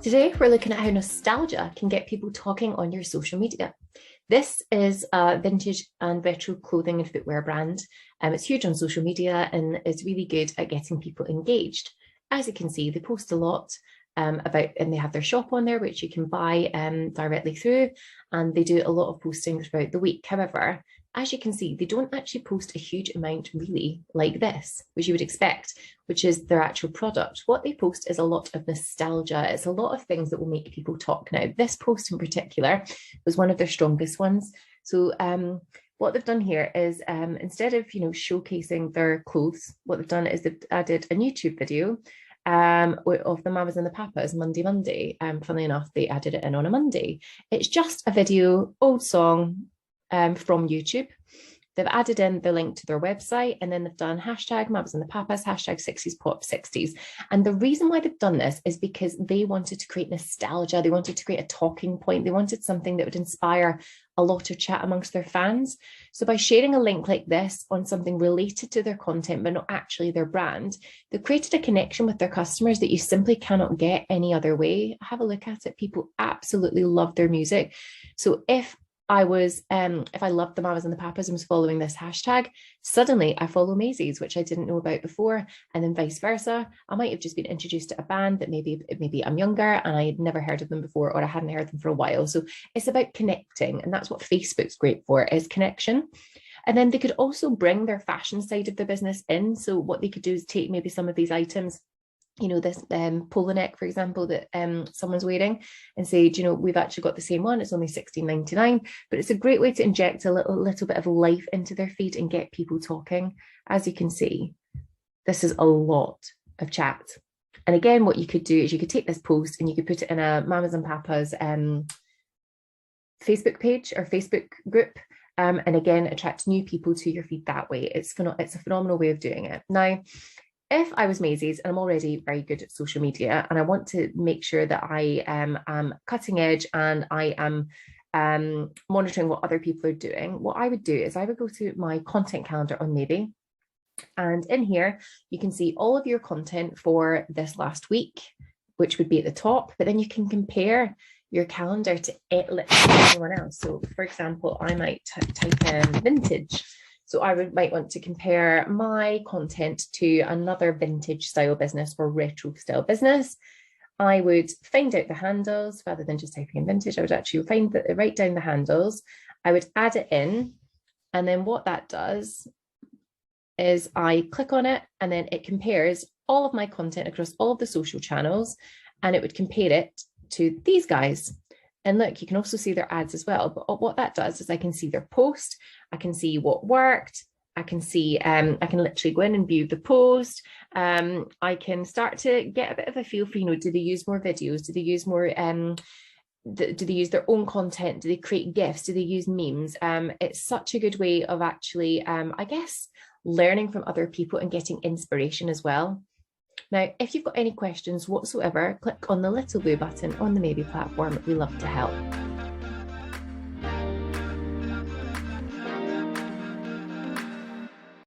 Today, we're looking at how nostalgia can get people talking on your social media. This is a vintage and retro clothing and footwear brand. It's huge on social media and is really good at getting people engaged. As you can see, they post a lot and they have their shop on there, which you can buy directly through, and they do a lot of posting throughout the week. However, as you can see, they don't actually post a huge amount really like this, which you would expect, which is their actual product. What they post is a lot of nostalgia. It's a lot of things that will make people talk. Now, this post in particular was one of their strongest ones. So what they've done here is instead of showcasing their clothes, what they've done is they've added a YouTube video of the Mamas and the Papas, Monday. Funnily enough, they added it in on a Monday. It's just a video, old song, from YouTube. They've added in the link to their website, and then they've done hashtag Mamas and the Papas, hashtag 60s Pop 60s. And the reason why they've done this is because they wanted to create nostalgia. They wanted to create a talking point. They wanted something that would inspire a lot of chat amongst their fans. So by sharing a link like this on something related to their content, but not actually their brand, they've created a connection with their customers that you simply cannot get any other way. Have a look at it. People absolutely love their music. So if I loved the Mamas and the Papas and was following this hashtag, suddenly I follow Maisie's, which I didn't know about before, and then vice versa. I might have just been introduced to a band that maybe I'm younger and I had never heard of them before, or I hadn't heard them for a while. So it's about connecting, and that's what Facebook's great for, is connection. And then they could also bring their fashion side of the business in. So what they could do is take maybe some of these items, this polo neck, for example, that someone's wearing, and say, we've actually got the same one. It's only $16.99, but it's a great way to inject a little bit of life into their feed and get people talking. As you can see, this is a lot of chat. And again, what you could do is you could take this post and you could put it in a Mamas and Papas Facebook page or Facebook group, and again, attract new people to your feed that way. It's a phenomenal way of doing it. Now, if I was Maisie's and I'm already very good at social media and I want to make sure that I am cutting edge and I am monitoring what other people are doing, what I would do is I would go to my content calendar on Maybe. And in here, you can see all of your content for this last week, which would be at the top, but then you can compare your calendar to anyone else. So for example, I might type in vintage. So I might want to compare my content to another vintage style business or retro style business. I would find out the handles rather than just typing in vintage. I would actually write down the handles. I would add it in. And then what that does is I click on it, and then it compares all of my content across all of the social channels, and it would compare it to these guys. And look, you can also see their ads as well. But what that does is I can see their post, I can see what worked, I can see, I can literally go in and view the post. I can start to get a bit of a feel for, do they use more videos? Do they use more, do they use their own content? Do they create GIFs? Do they use memes? It's such a good way of actually, I guess, learning from other people and getting inspiration as well. Now, if you've got any questions whatsoever, click on the little blue button on the Maybe platform. We love to help.